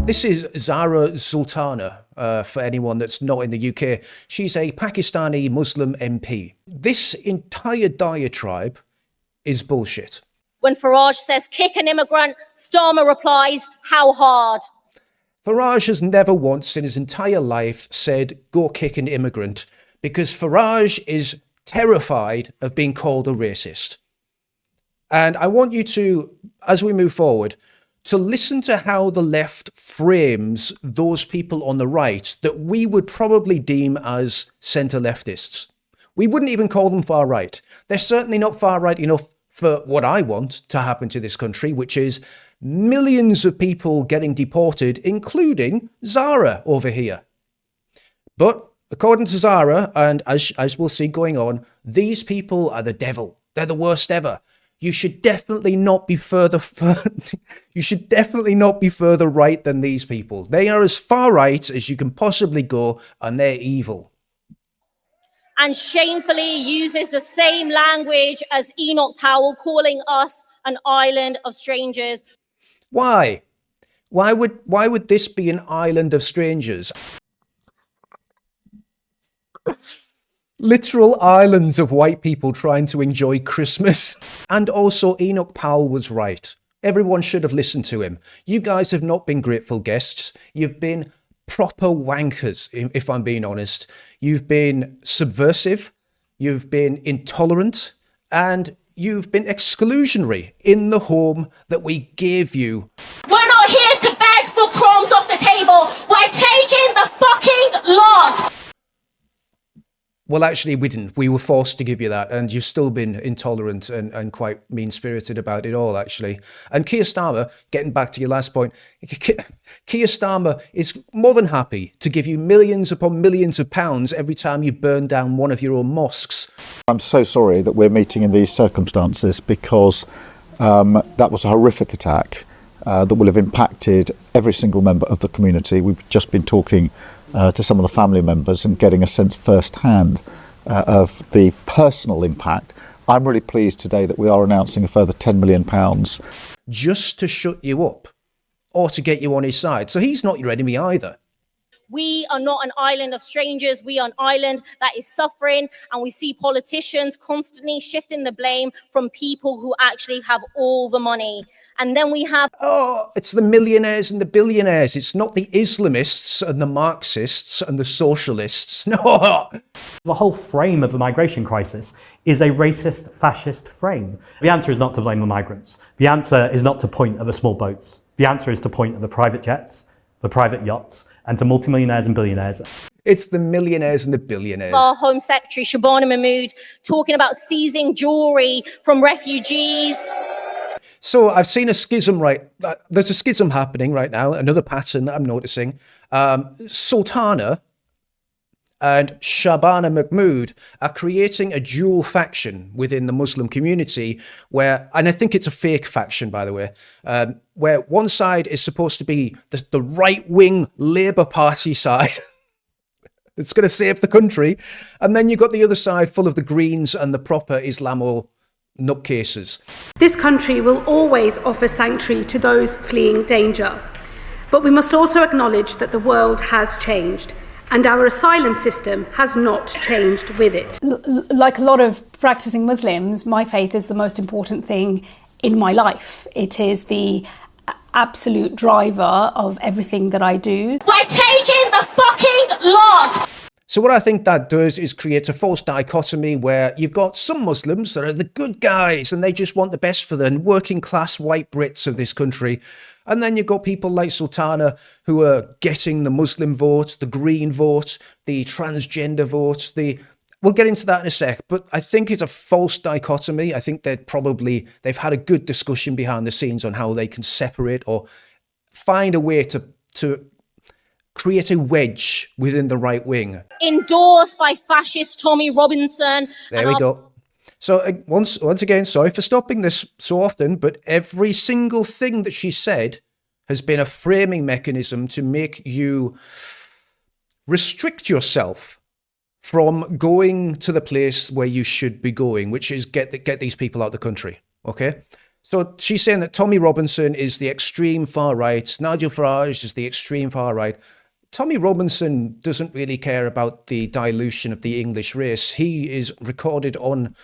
This is Zara Sultana, for anyone that's not in the UK. She's a Pakistani Muslim MP. This entire diatribe is bullshit. When Farage says, kick an immigrant, Starmer replies, how hard? Farage has never once in his entire life said, go kick an immigrant, because Farage is terrified of being called a racist. And I want you to, as we move forward, to listen to how the left frames those people on the right that we would probably deem as centre-leftists. We wouldn't even call them far-right. They're certainly not far-right enough for what I want to happen to this country, which is millions of people getting deported, including Zara over here. But according to Zara, and as we'll see going on, these people are the devil. They're the worst ever. You should definitely not be further right than these people. They are as far right as you can possibly go, and they're evil. And shamefully uses the same language as Enoch Powell, calling us an island of strangers. Why? Why would this be an island of strangers? Literal islands of white people trying to enjoy Christmas. And also Enoch Powell was right. Everyone should have listened to him. You guys have not been grateful guests. You've been proper wankers, if I'm being honest. You've been subversive. You've been intolerant. And you've been exclusionary in the home that we gave you. We're not here to beg for crumbs off the table. We're taking the fucking lot. Well, actually, we didn't. We were forced to give you that, and you've still been intolerant and quite mean-spirited about it all, actually. And Keir Starmer, getting back to your last point, Keir Starmer is more than happy to give you millions upon millions of pounds every time you burn down one of your own mosques. I'm so sorry that we're meeting in these circumstances, because that was a horrific attack that will have impacted every single member of the community. We've just been talking to some of the family members and getting a sense firsthand of the personal impact. I'm really pleased today that we are announcing a further £10 million. Just to shut you up or to get you on his side. So he's not your enemy either. We are not an island of strangers. We are an island that is suffering, and we see politicians constantly shifting the blame from people who actually have all the money. And then we have... Oh, it's the millionaires and the billionaires. It's not the Islamists and the Marxists and the socialists. No. The whole frame of the migration crisis is a racist, fascist frame. The answer is not to blame the migrants. The answer is not to point at the small boats. The answer is to point at the private jets, the private yachts, and to multimillionaires and billionaires. It's the millionaires and the billionaires. Our Home Secretary, Shabana Mahmood, talking about seizing jewellery from refugees. So I've seen a schism, right? There's a schism happening right now, another pattern that I'm noticing. Sultana and Shabana Mahmood are creating a dual faction within the Muslim community where, and I think it's a fake faction, by the way, where one side is supposed to be the right-wing Labour Party side. It's going to save the country. And then you've got the other side full of the Greens and the proper Islamo nutcases. This country will always offer sanctuary to those fleeing danger. But we must also acknowledge that the world has changed, and our asylum system has not changed with it. Like a lot of practicing Muslims, my faith is the most important thing in my life. It is the absolute driver of everything that I do. We're taking the fucking lot! So what I think that does is create a false dichotomy where you've got some Muslims that are the good guys and they just want the best for the working class white Brits of this country. And then you've got people like Sultana who are getting the Muslim vote, the Green vote, the transgender vote. We'll get into that in a sec, but I think it's a false dichotomy. I think they've had a good discussion behind the scenes on how they can separate or find a way to create a wedge within the right wing. Endorsed by fascist Tommy Robinson. There we go. So once again, sorry for stopping this so often, but every single thing that she said has been a framing mechanism to make you restrict yourself from going to the place where you should be going, which is get these people out of the country. Okay? So she's saying that Tommy Robinson is the extreme far right, Nigel Farage is the extreme far right. Tommy Robinson doesn't really care about the dilution of the English race. He is recorded on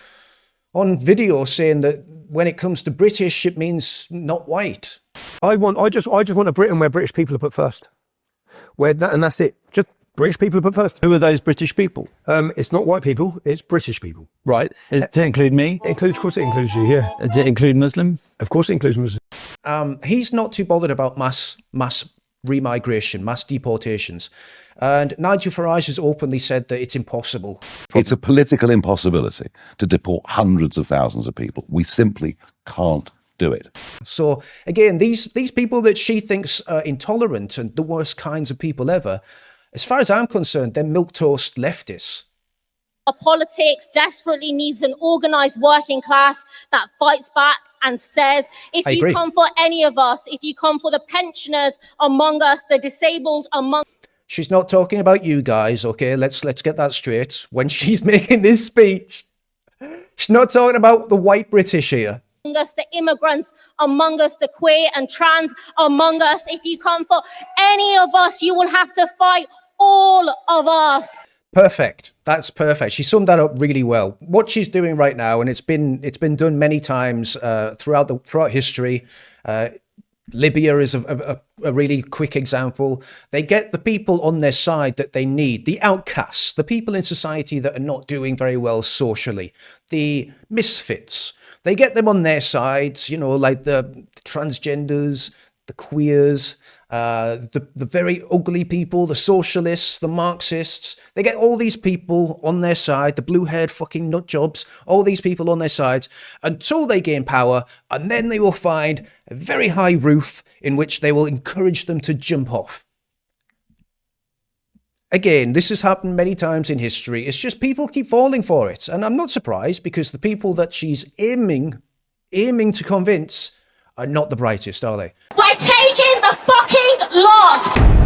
video saying that when it comes to British, it means not white. I just want a Britain where British people are put first. And that's it. Just British people are put first. Who are those British people? It's not white people, it's British people. Right. Does it include me? Of course it includes you, yeah. Does it include Muslim? Of course it includes Muslims. He's not too bothered about mass remigration, mass deportations. And Nigel Farage has openly said that it's impossible. It's a political impossibility to deport hundreds of thousands of people. We simply can't do it. So again, these people that she thinks are intolerant and the worst kinds of people ever, as far as I'm concerned, they're milquetoast leftists. Our politics desperately needs an organised working class that fights back and says, if you come for any of us, if you come for the pensioners among us, the disabled among... She's not talking about you guys, okay? Let's get that straight. When she's making this speech, she's not talking about the white British here. Among us, the immigrants among us, the queer and trans among us. If you come for any of us, you will have to fight all of us. Perfect. That's perfect. She summed that up really well. What she's doing right now, and it's been done many times throughout history. Libya is a really quick example. They get the people on their side that they need, the outcasts, the people in society that are not doing very well socially, the misfits. They get them on their sides, you know, like the transgenders, the queers, the very ugly people, the socialists, the Marxists. They get all these people on their side, the blue-haired fucking nut jobs, all these people on their sides until they gain power, and then they will find a very high roof in which they will encourage them to jump off. Again, this has happened many times in history. It's just people keep falling for it. And I'm not surprised because the people that she's aiming to convince are not the brightest, are they? We're taking the fucking lot!